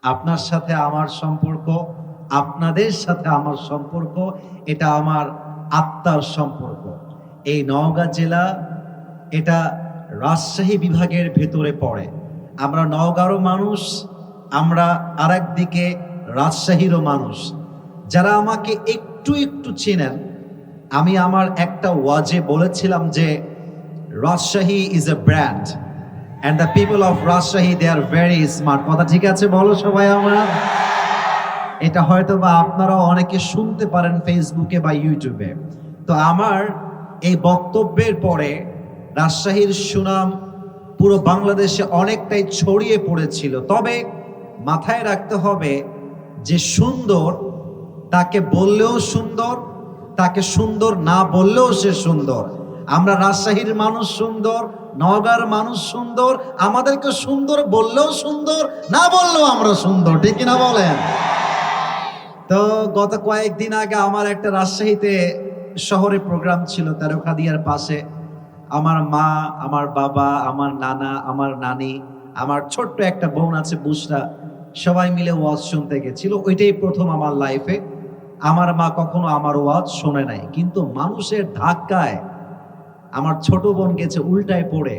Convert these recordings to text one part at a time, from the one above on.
আপনার সাথে আমার সম্পর্ক, আপনাদের সাথে আমার সম্পর্ক, এটা আমার আত্মার সম্পর্ক। এই নওগাঁ জেলা, এটা রাজশাহী বিভাগের ভেতরে পড়ে। আমরা নওগাঁরও মানুষ, আমরা আরেকদিকে রাজশাহীরও মানুষ। যারা আমাকে একটু একটু চেনেন, আমি আমার একটা ওয়াজে বলেছিলাম যে Rajshahi is a brand and the people of Rajshahi they are very smart. কথা ঠিক আছে? বলো সবাই আমরা। এটা হয়তো বা আপনারাও অনেকে শুনতে পারেন ফেসবুকে বা ইউটিউবে। তো আমার এই বক্তব্যের পরে রাজশাহীর সুনাম পুরো বাংলাদেশে অনেকটাই ছড়িয়ে পড়েছিল। তবে মাথায় রাখতে হবে যে সুন্দর তাকে বললেও সুন্দর, তাকে সুন্দর না বললেও সে সুন্দর। আমরা রাজশাহীর মানুষ সুন্দর, নওগাঁর মানুষ সুন্দর, আমাদেরকে সুন্দর বললেও সুন্দর, না বললেও আমরা সুন্দর, ঠিক কিনা বলেন? তো গত কয়েকদিন আগে আমার একটা রাজশাহীতে শহরে প্রোগ্রাম ছিল, তেরোখাদিয়ার পাশে। আমার মা, আমার বাবা, আমার নানা, আমার নানি, আমার ছোট্ট একটা বোন আছে বুসরা, সবাই মিলে ওয়াজ শুনতে গেছিল। ওইটাই প্রথম আমার লাইফে। আমার মা কখনো আমার ওয়াজ শোনে নাই, কিন্তু মানুষের ধাক্কায় আমার ছোট বোন গেছে উল্টায় পড়ে,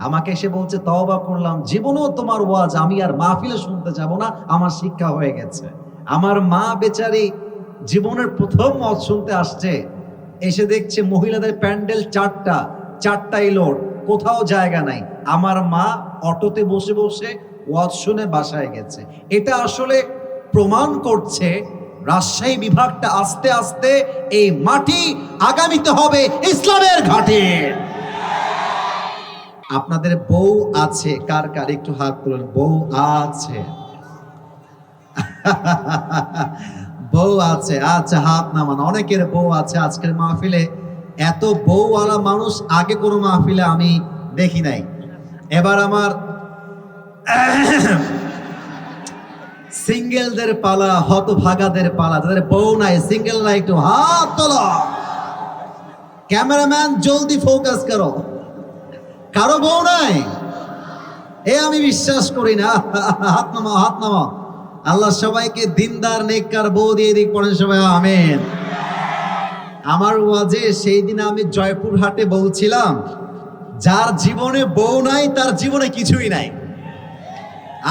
আমাকে এসে বলছে, তওবা করলাম, জীবনেও তোমার ওয়াজ আমি আর মাহফিলে শুনতে যাব না, আমার শিক্ষা হয়ে গেছে। আমার মা বেচারি জীবনের প্রথম ওয়াজ শুনতে আসছে, এসে দেখছে মহিলাদের প্যান্ডেল চারটাই লোড, কোথাও জায়গা নাই। আমার মা অটোতে বসে বসে ওয়াজ শুনে বাসায় গেছে। এটা আসলে প্রমাণ করছে রাজশাহী বিভাগটা আস্তে আস্তে এই মাটি আগামীতে হবে ইসলামের ঘাটে। আপনাদের বউ আছে কার কার? একটু হাত তুলুন। বউ আছে? বউ আছে, আচ্ছা হাত নামান। অনেকের বউ আছে আজকের মাহফিলে। এত বউওয়ালা মানুষ আগে কোনো মাহফিলে আমি দেখি নাই। এবার আমার সিঙ্গেলদের পালা, হতভাগাদের পালা। যাদের বউ নাই, সিঙ্গেলরা একটু হাত তোলো। ক্যামেরাম্যান জলদি ফোকাস করো। কারো বউ নাই? এ আমি বিশ্বাস করি না। হাত নামাও, হাত নামাও। আল্লাহ সবাইকে দিনদার নেককার বউ দিয়ে দিক, পড়েন সবাই আমিন। আমার ওয়াজে সেই দিন আমি জয়পুরহাটে বলছিলাম, যার জীবনে বউ নাই তার জীবনে কিছুই নাই।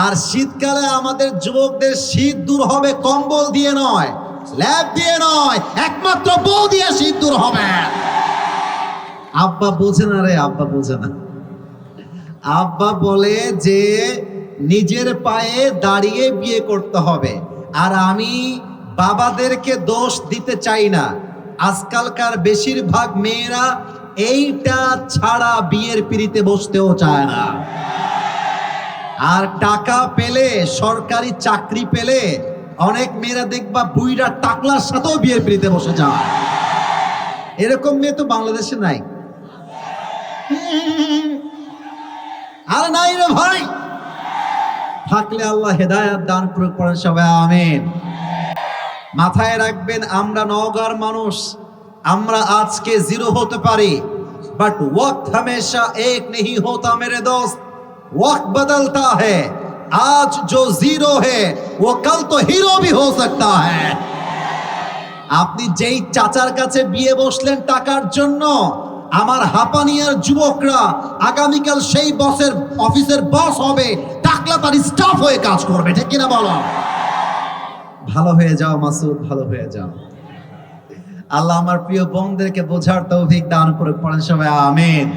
আর শীতকালে আমাদের যুবকদের শীত দূর হবে কম্বল দিয়ে নয়, ল্যাব দিয়ে নয়, একমাত্র বউ দিয়ে শীত দূর হবে। আব্বা বোঝে না রে, আব্বা বোঝে না। আব্বা বলে যে নিজের পায়ে দাঁড়িয়ে বিয়ে করতে হবে। আর আমি বাবাদেরকে দোষ দিতে চাই না। আজকালকার বেশিরভাগ মেয়েরা এইটা ছাড়া বিয়ের পিড়িতে বসতেও চায় না। আর টাকা পেলে, সরকারি চাকরি পেলে অনেক মেয়েরা দেখবা বুইরা টাকলার সাথেও বিয়ের পিড়িতে বসে যায়। এরকম মেয়ে তো বাংলাদেশে নাই। আর নাই রে ভাই। থাকলে আল্লাহ হেদায়েত দান করুক, পড়েন সবাই আমিন। মাথায় রাখবেন, আমরা নওগাঁর মানুষ, আমরা আজকে জিরো হতে পারি, বাট ওয়াক্ত हमेशा एक नहीं होता मेरे दोस्त, वक्त बदलता है। आज जो जीरो है वो कल तो हीरो भी हो सकता है। আপনি যেই চাচার কাছে বিয়ে বসলেন টাকার জন্য, আমার হাপানিয়ার যুবকরা আগামীকাল সেই বসের অফিসের বস হবে, টাকলা তার স্টাফ হয়ে কাজ করবে, ঠিক কিনা বলো? ভালো হয়ে যাও মাসুদ, ভালো হয়ে যাও। আল্লাহ আমার প্রিয় বোনদেরকে বোঝার তৌফিক দান করে, পড়েন সবাই আমিন।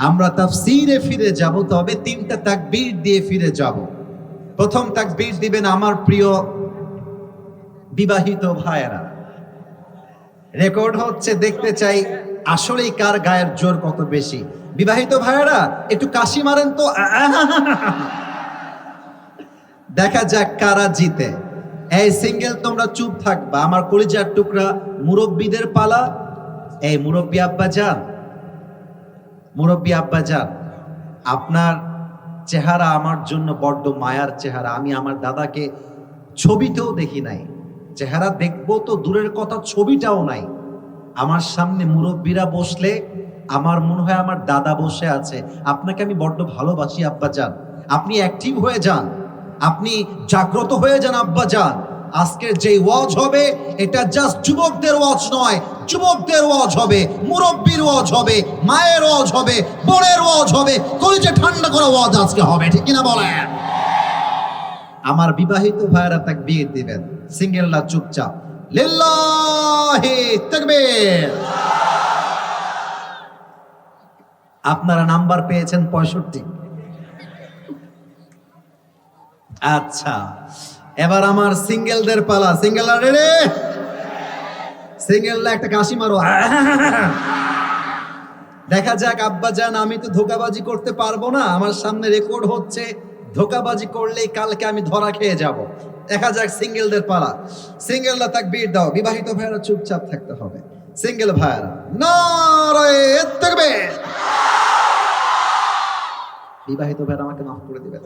আমরা তাফসীরে ফিরে যাব, তবে তিনটা তাকবীর দিয়ে ফিরে যাব। প্রথম তাকবীর দিবেন আমার প্রিয় বিবাহিত ভাইয়েরা। রেকর্ড হচ্ছে, দেখতে চাই আসলেই কার গায়ের জোর কত বেশি। বিবাহিত ভাইয়েরা একটু কাশি মারেন তো, দেখা যাক কারা জিতে। এই সিঙ্গেল তোমরা চুপ থাকবা। আমার কলিজার টুকরা মুরব্বীদের পালা। এই মুরব্বী আব্বা যান, মুরব্বী আব্বা যান, আপনার চেহারা আমার জন্য বড্ড মায়ার চেহারা। আমি আমার দাদাকে ছবিতেও দেখি নাই, চেহারা দেখবো তো দূরের কথা, ছবিটাও নাই। আমার সামনে মুরব্বীরা বসলে আমার মনে হয় আমার দাদা বসে আছে। আপনাকে আমি বড্ড ভালোবাসি আব্বা যান, আপনি অ্যাক্টিভ হয়ে যান। আপনি জাগ্রত হয়ে যান আব্বা যান। আজকের যে ওয়াজ হবে এটা জাস্ট যুবকদের ওয়াজ নয়, যুবকদের ওয়াজ হবে, মুরব্বীর ওয়াজ হবে, মায়ের ওয়াজ হবে, বোনের ওয়াজ হবে, কলিজা ঠান্ডা করা ওয়াজ আজকে হবে, ঠিক কিনা বলেন? আমার বিবাহিত ভাইরা তাকবীর দিবেন, সিঙ্গেলরা চুপচাপ লিল্লাহি তাকবীর। আপনারা নাম্বার পেয়েছেন 65। আচ্ছা, এবার আমার সিঙ্গেলদের পালা। সিঙ্গেলরা রেডি? সিঙ্গেলরা একটা কাশি মারো। দেখা যাক আব্বাজান, আমি তো ধোকাবাজি করতে পারবো না, আমার সামনে রেকর্ড হচ্ছে, ধোকাবাজি করলেই কালকে আমি ধরা খেয়ে যাব। দেখা যাক সিঙ্গেলদের পালা। সিঙ্গেলরা তাকবীর দাও, বিবাহিত ভাইয়েরা চুপচাপ থাকতে হবে। সিঙ্গেল ভাইয়েরা নারায়ে তাকবীর। বিবাহিত ভাইয়েরা আমাকে মাফ করে দিবেন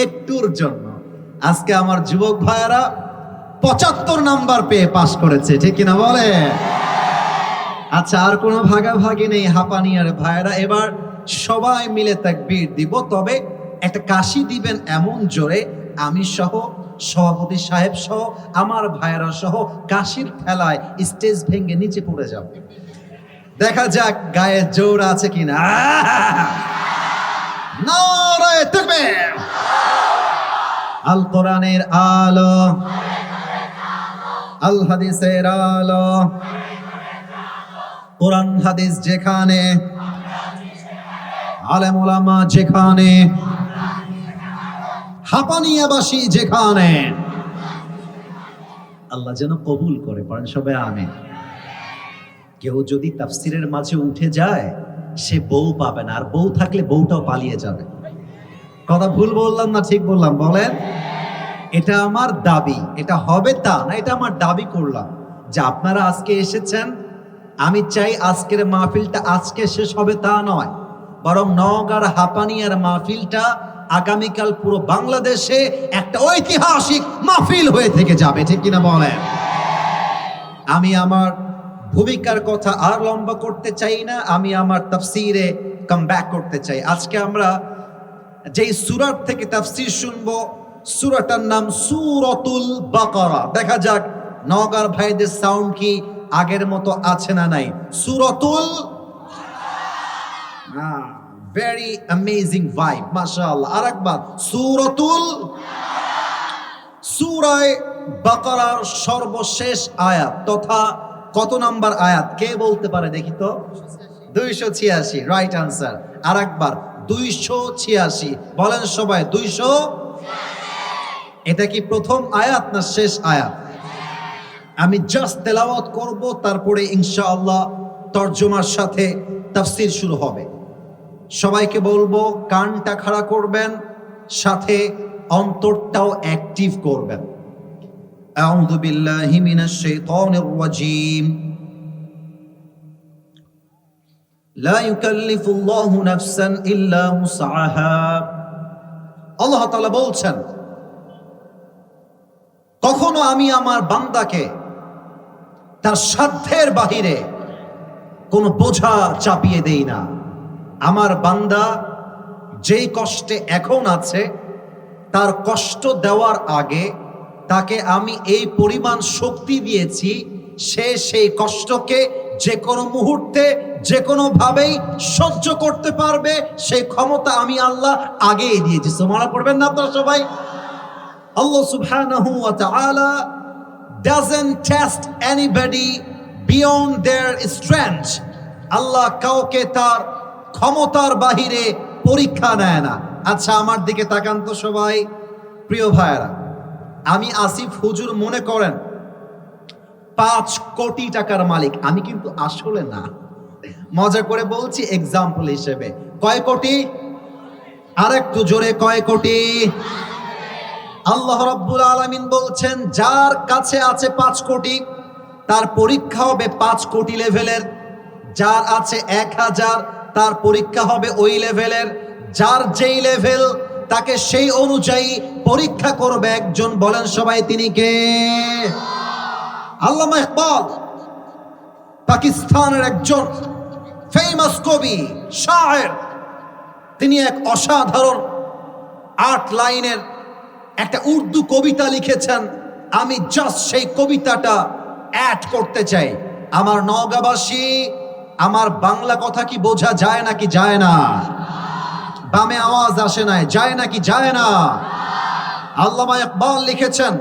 একটুর জন্য। আজকে আমার যুবক ভাইয়েরা 75 নাম্বার পেয়ে পাশ করেছে, ঠিক কিনা বলে? আচ্ছা, আর কোনো ভাগাভাগি নেই হাঁপানিয়ার ভাইয়েরা, এবার সবাই মিলে তাকবীর দিব, তবে একটা কাশি দিবেন এমন জোরে আমি সহ, সভাপতি সাহেব সহ, আমার ভাইয়েরা সহ কাশির ঠেলায় স্টেজ ভেঙে নিচে পড়ে যাব। দেখা যাক গায়ে জোর আছে কিনা। নারায়ে তাকবীর। আল কোরআনের আলো, আল হাদিসের আলো, কোরআন হাদিস যেখানে, আলেম ওলামা যেখানে, হাঁপানিয়াবাসী যেখানে, আল্লাহ যেন কবুল করে। পড়েন সবাই আমিন। কেউ যদি তাফসিরের মাঝে উঠে যায় সে বউ পাবে না, আর বউ থাকলে বউটাও পালিয়ে যাবে। কথা ভুল বললাম না ঠিক বললাম বলেন? এটা আমার দাবি, এটা হবে তা না, এটা আমার দাবি করলাম যে আপনারা আজকে এসেছেন, আমি চাই আজকের মাহফিলটা আজকে শেষ হবে তা নয়, বরং নওগাঁর হাঁপানিয়ার মাহফিলটা আগামীকাল পুরো বাংলাদেশে একটা ঐতিহাসিক মাহফিল হয়ে থেকে যাবে, ঠিক কিনা বলেন? আমি আমার ভূমিকার কথা আর লম্বা করতে চাই না, আমি আমার তাফসিরে কাম ব্যাক করতে চাই। আজকে আমরা যেই সূরার থেকে তাফসির শুনবো, সূরাটার নাম সূরাতুল বাকারা। দেখা যাক নওগাঁর ভাইদের সাউন্ড কি আগের মতো আছে না নাই। সূরাতুল, ভেরি অ্যামেজিং ভাইব, মাশাআল্লাহ। আরেকবার সূরাতুল, সূরা বাকারার সর্বশেষ আয়াত তথা কত নাম্বার আয়াত কে বলতে পারে দেখি তো? 286, রাইট আনসার। আরেকবার 286, বলেন সবাই 200। এটা কি প্রথম আয়াত না শেষ আয়াত? আমি জাস্ট তেলাওয়াত করব, তারপরে ইনশাআল্লাহ তরজমার সাথে তাফসীর শুরু হবে। সবাইকে বলবো কানটা খাড়া করবেন, সাথে অন্তরটাও অ্যাক্টিভ করবেন। আউযু বিল্লাহি মিনাশ শাইতানির রাজীম। লা ইউকাল্লিফুল্লাহু নাফসান ইল্লা উসআহা। আল্লাহ তাআলা বলছেন, কখনো আমি আমার বান্দাকে তার সাধ্যের বাহিরে কোনো বোঝা চাপিয়ে দেই না। আমার বান্দা যেই কষ্টে এখন আছে, তার কষ্ট দেওয়ার আগে তাকে আমি এই পরিমাণ শক্তি দিয়েছি, সে সেই কষ্টকে যে কোনো মুহূর্তে যে কোনো ভাবেই সহ্য করতে পারবে, সেই ক্ষমতা আমি আল্লাহ আগেই দিয়েছি। সুবহানাল্লাহ পড়বেন না আপনারা সবাই? Allah subhanahu wa ta'ala doesn't test anybody beyond their strength. আল্লাহ কাউকে তার ক্ষমতার বাহিরে পরীক্ষা নেয় না। আচ্ছা, আমার দিকে তাকান তো সবাই। প্রিয় ভাইয়েরা, আমি আসিফ হুজুর মনে করেন 5 কোটি টাকার মালিক, আমি কিন্তু আসলে না, মজা করে বলছি এক্সাম্পল হিসেবে। কয় কোটি? আরেকটু জোরে, কয় কোটি? আল্লাহ রাব্বুল আলামিন বলছেন, যার কাছে আছে 5 কোটি তার পরীক্ষা হবে 5 কোটি লেভেলের, যার আছে 1000 তার পরীক্ষা হবে ওই লেভেলের, যার যেই লেভেল তাকে সেই অনুযায়ী পরীক্ষা করবে একজন। বলেন সবাই তিনি কে? আল্লামা ইকবাল পাকিস্তানের একজন ফেমাস কবি, শায়ের। তিনি এক অসাধারণ 8 লাইনের একটা উর্দু কবিতা লিখেছেন। আমি জাস্ট সেই কবিতাটা অ্যাড করতে চাই। আমার নওগাঁবাসী, আমার বাংলা কথা কি বোঝা যায় নাকি যায় না? বামে আওয়াজ আসে নাই, যায় নাকি যায় না? আল্লামা ইকবাল লিখেছেন,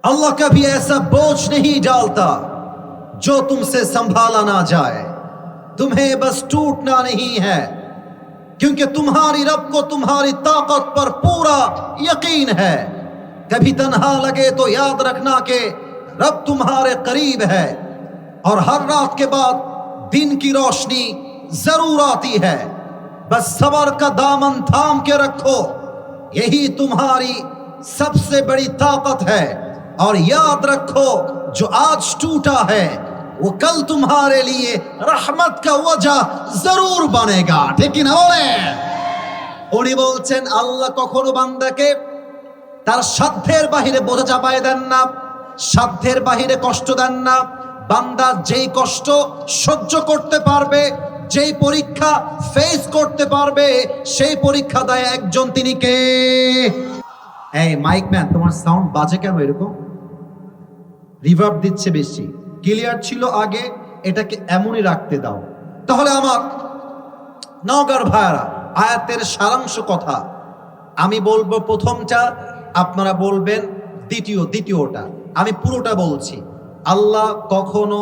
अल्लाह कभी ऐसा बोझ नहीं डालता जो तुमसे संभाला ना जाए, तुम्हें बस टूटना नहीं है क्योंकि तुम्हारी रब को तुम्हारी ताकत पर पूरा यकीन है। कभी तन्हा लगे तो याद रखना कि रब तुम्हारे करीब है और हर रात के बाद दिन की रोशनी जरूर आती है। बस सबर का दामन थाम के रखो, यही तुम्हारी सबसे बड़ी ताकत है। और याद रखो जो आज टूटा है वो कल तुम्हारे लिए रहमत का वजह जरूर बनेगा। ठीक ना बोले? উনি বলছেন আল্লাহ কখনো বান্দাকে তার সাধ্যের বাহিরে বোঝা চাপায় দেন না, সাধ্যের বাহিরে কষ্ট দেন না। বান্দা যেই কষ্ট সহ্য করতে পারবে, যেই পরীক্ষা ফেস করতে পারবে, সেই পরীক্ষা দেয় একজন, তিনি কে? এই মাইক ম্যান, তোমার সাউন্ড বাজে কেন এরকম? রিভার্ব দিচ্ছে বেশি। ক্লিয়ার ছিল আগে, এটাকে এমনই রাখতে দাও। তাহলে আমার নওগাঁর ভাইয়ারা, আয়াতের সারাংশ কথা আমি বলবো প্রথমটা, আপনারা বলবেন দ্বিতীয়টা। আমি পুরোটা বলছি। আল্লাহ কখনো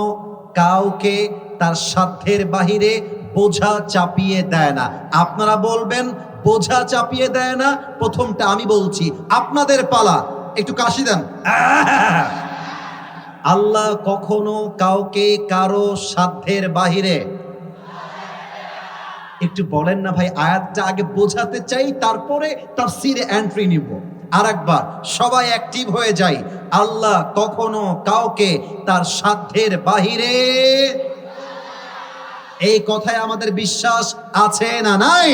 কাউকে তার সাধ্যের বাহিরে বোঝা চাপিয়ে দেয় না। আপনারা বলবেন বোঝা চাপিয়ে দেয় না। প্রথমটা আমি বলছি, আপনাদের পালা, একটু কাশি দেন। আল্লাহ কখনো কাউকে কারো সাধ্যের বাহিরে, একটু বলেন না ভাই, আয়াতটা আগে বোঝাতে চাই, তারপরে তাফসীরে এন্ট্রি নিব। আরেকবার সবাই অ্যাক্টিভ হয়ে যাই। আল্লাহ কখনো কাউকে তার সাধ্যের বাহিরে, এই কথায় আমাদের বিশ্বাস আছে না নাই?